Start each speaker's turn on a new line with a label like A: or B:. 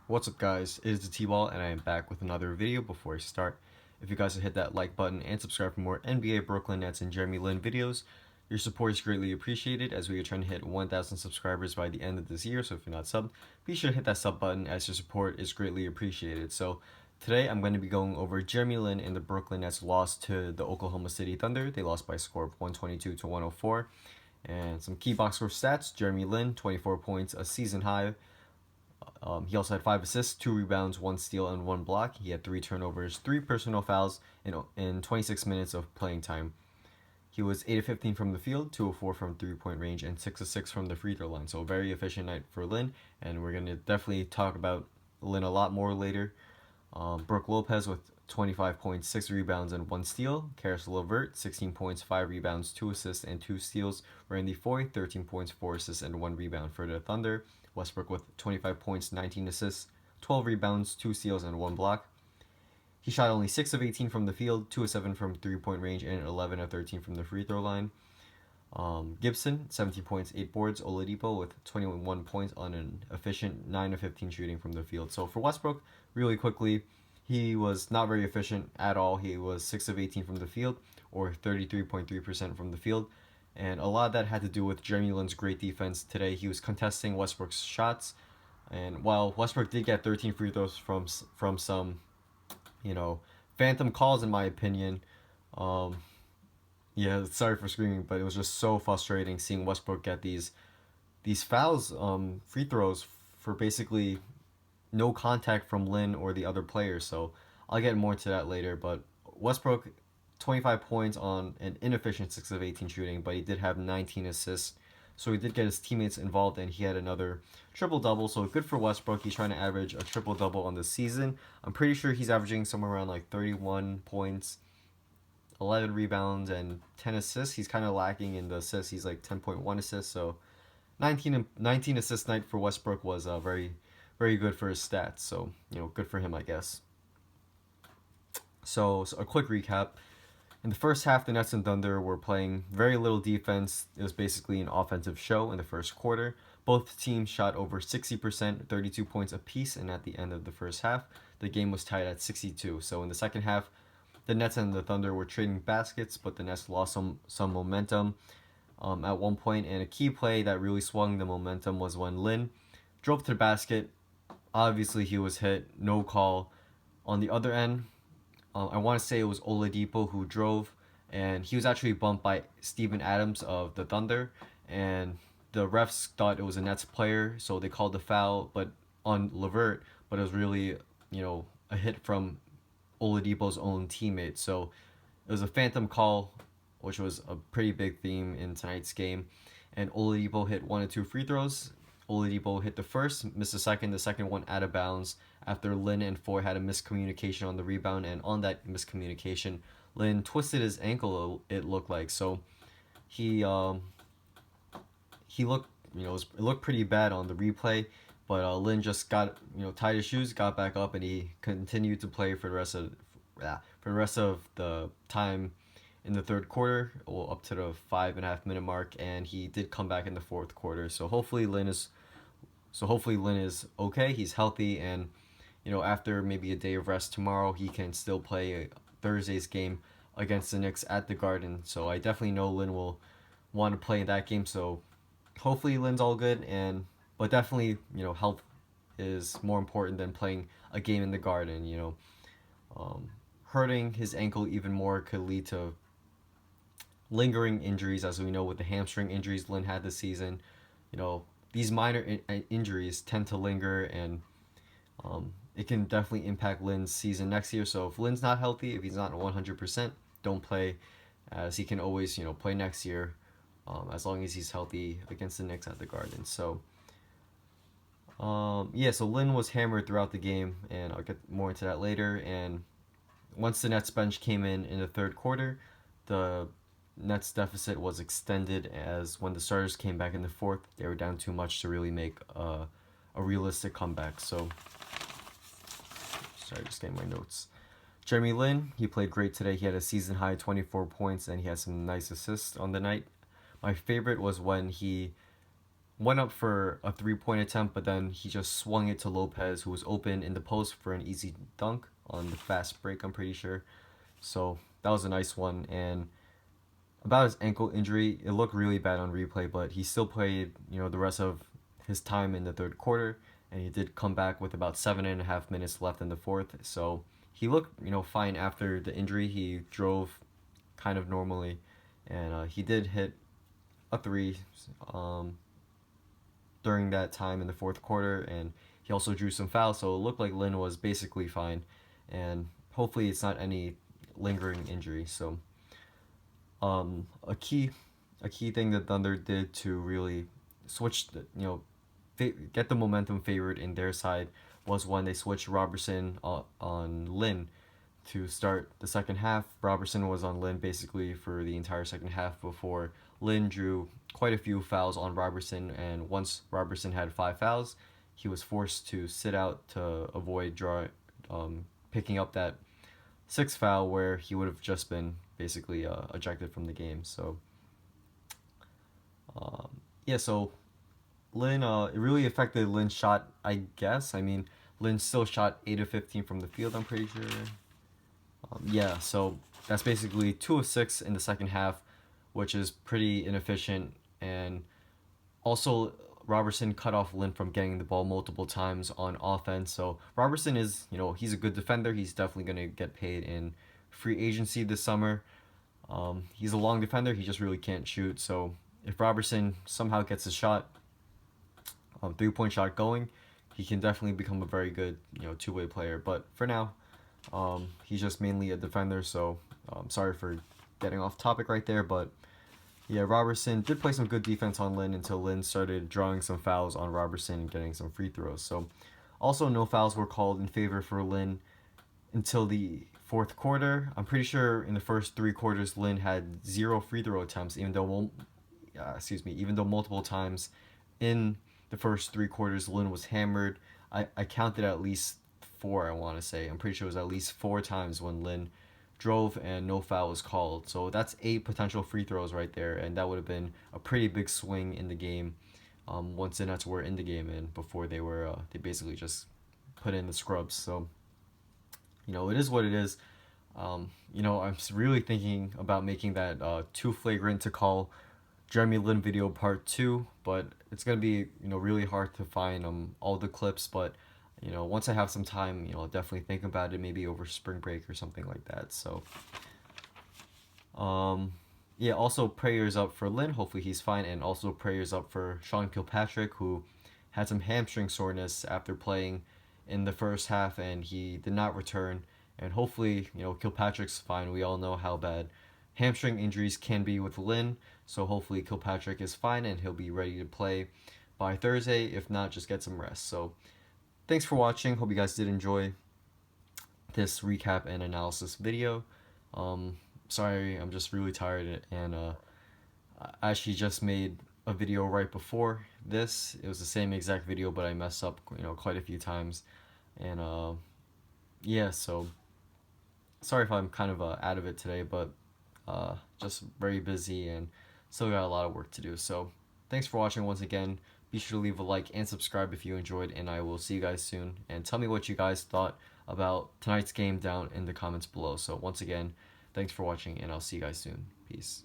A: What's up, guys? It is the T-Ball and I am back with another video. Before I start, if you guys would hit that like button and subscribe for more NBA, Brooklyn Nets, and Jeremy Lin videos, your support is greatly appreciated as we are trying to hit 1,000 subscribers by the end of this year. So if you're not subbed, be sure to hit that sub button as your support is greatly appreciated. So today I'm going to be going over Jeremy Lin and the Brooklyn Nets loss to the Oklahoma City Thunder. They lost by a score of 122 to 104. And some key box score stats: Jeremy Lin, 24 points, a season high. He also had 5 assists, 2 rebounds, 1 steal, and 1 block. He had 3 turnovers, 3 personal fouls in 26 minutes of playing time. He was 8 of 15 from the field, 2 of 4 from 3-point range, and 6 of 6 from the free throw line. So a very efficient night for Lin, and we're going to definitely talk about Lin a lot more later. Brook Lopez with 25 points, 6 rebounds, and 1 steal. Karis LeVert, 16 points, 5 rebounds, 2 assists, and 2 steals. Randy Foye, 13 points, 4 assists, and 1 rebound for the Thunder. Westbrook with 25 points, 19 assists, 12 rebounds, 2 steals, and 1 block. He shot only 6 of 18 from the field, 2 of 7 from 3-point range, and 11 of 13 from the free throw line. Gibson, 17 points, 8 boards. Oladipo with 21 points on an efficient 9 of 15 shooting from the field. So for Westbrook, really quickly, he was not very efficient at all. He was 6 of 18 from the field, or 33.3% from the field. And a lot of that had to do with Jeremy Lin's great defense today. He was contesting Westbrook's shots. And while Westbrook did get 13 free throws from some, phantom calls, in my opinion, yeah, sorry for screaming, but it was just so frustrating seeing Westbrook get these fouls, free throws for basically no contact from Lin or the other players. So I'll get more to that later. But Westbrook, 25 points on an inefficient 6 of 18 shooting, but he did have 19 assists. So he did get his teammates involved, and he had another triple-double. So good for Westbrook. He's trying to average a triple-double on the season. I'm pretty sure he's averaging somewhere around like 31 points, 11 rebounds, and 10 assists. He's kind of lacking in the assists. He's like 10.1 assists. So 19 assist night for Westbrook was very, very good for his stats. So, good for him, I guess. So a quick recap. In the first half, the Nets and Thunder were playing very little defense. It was basically an offensive show in the first quarter. Both teams shot over 60%, 32 points apiece, and at the end of the first half, the game was tied at 62. So in the second half, the Nets and the Thunder were trading baskets, but the Nets lost some momentum at one point, and a key play that really swung the momentum was when Lin drove to the basket. Obviously, he was hit, no call. On the other end, I want to say it was Oladipo who drove, and he was actually bumped by Steven Adams of the Thunder, and the refs thought it was a Nets player, so they called the foul, but on LeVert, but it was really, a hit from Oladipo's own teammate. So it was a phantom call, which was a pretty big theme in tonight's game, and Oladipo hit 1 or 2 free throws. Oladipo hit the first, missed the second one out of bounds after Lin and Foye had a miscommunication on the rebound, and on that miscommunication, Lin twisted his ankle, it looked like. So he looked, it looked pretty bad on the replay, but Lin just tied his shoes, got back up, and he continued to play for the rest of the time in the third quarter, well, up to the 5.5 minute mark, and he did come back in the fourth quarter. So hopefully Lin is okay. He's healthy, and after maybe a day of rest tomorrow, he can still play Thursday's game against the Knicks at the Garden. So I definitely know Lin will want to play in that game. So hopefully Lin's all good, but definitely health is more important than playing a game in the Garden. Hurting his ankle even more could lead to lingering injuries, as we know with the hamstring injuries Lin had this season. These minor injuries tend to linger, and it can definitely impact Lin's season next year. So if Lin's not healthy, if he's not 100%, don't play, as he can always play next year, as long as he's healthy against the Knicks at the Garden. So so Lin was hammered throughout the game, and I'll get more into that later. And once the Nets bench came in the third quarter, the Nets deficit was extended, as when the starters came back in the fourth, they were down too much to really make a realistic comeback. So, sorry, just getting my notes. Jeremy Lin, he played great today. He had a season high 24 points, and he had some nice assists on the night. My favorite was when he went up for a 3-point attempt, but then he just swung it to Lopez, who was open in the post for an easy dunk on the fast break, I'm pretty sure. So that was a nice one. And about his ankle injury, it looked really bad on replay, but he still played, the rest of his time in the third quarter, and he did come back with about 7.5 minutes left in the fourth. So he looked, fine after the injury. He drove kind of normally, and he did hit a three during that time in the fourth quarter, and he also drew some fouls. So it looked like Lin was basically fine, and hopefully it's not any lingering injury. So a key thing that Thunder did to really switch get the momentum favored in their side was when they switched Robertson on Lin to start the second half. Robertson was on Lin basically for the entire second half before Lin drew quite a few fouls on Robertson, and once Robertson had 5 fouls, he was forced to sit out to avoid picking up that sixth foul where he would have just been basically ejected from the game. So yeah, so Lin, it really affected Lin's shot, I guess. I mean, Lin still shot 8 of 15 from the field, I'm pretty sure. Yeah, so that's basically 2 of 6 in the second half, which is pretty inefficient. And also, Robertson cut off Lin from getting the ball multiple times on offense. So Robertson is, he's a good defender. He's definitely going to get paid in free agency this summer. He's a long defender. He just really can't shoot. So if Robertson somehow gets a shot, 3-point shot going, he can definitely become a very good, two-way player. But for now, he's just mainly a defender. So sorry for getting off topic right there, but yeah, Robertson did play some good defense on Lin until Lin started drawing some fouls on Robertson and getting some free throws. So also no fouls were called in favor for Lin until the fourth quarter. I'm pretty sure in the first 3 quarters Lin had 0 free throw attempts, even though multiple times in the first 3 quarters Lin was hammered. I counted at least 4, I want to say. I'm pretty sure it was at least 4 times when Lin drove and no foul was called. So that's 8 potential free throws right there, and that would have been a pretty big swing in the game once the Nets were in the game and before they basically just put in the scrubs. So it is what it is. I'm really thinking about making that too flagrant to call Jeremy Lin video part 2, but it's gonna be really hard to find all the clips. But once I have some time, I'll definitely think about it, maybe over spring break or something like that. So yeah, also prayers up for Lin, hopefully he's fine, and also prayers up for Sean Kilpatrick, who had some hamstring soreness after playing in the first half, and he did not return. And hopefully, Kilpatrick's fine. We all know how bad hamstring injuries can be with Lin, so hopefully Kilpatrick is fine and he'll be ready to play by Thursday. If not, just get some rest. So thanks for watching. Hope you guys did enjoy this recap and analysis video. Sorry, I'm just really tired, and I actually just made a video right before this. It was the same exact video, but I messed up, quite a few times. And yeah, so sorry if I'm kind of out of it today, but just very busy and still got a lot of work to do. So thanks for watching once again. Be sure to leave a like and subscribe if you enjoyed, and I will see you guys soon. And tell me what you guys thought about tonight's game down in the comments below. So once again, thanks for watching, and I'll see you guys soon. Peace.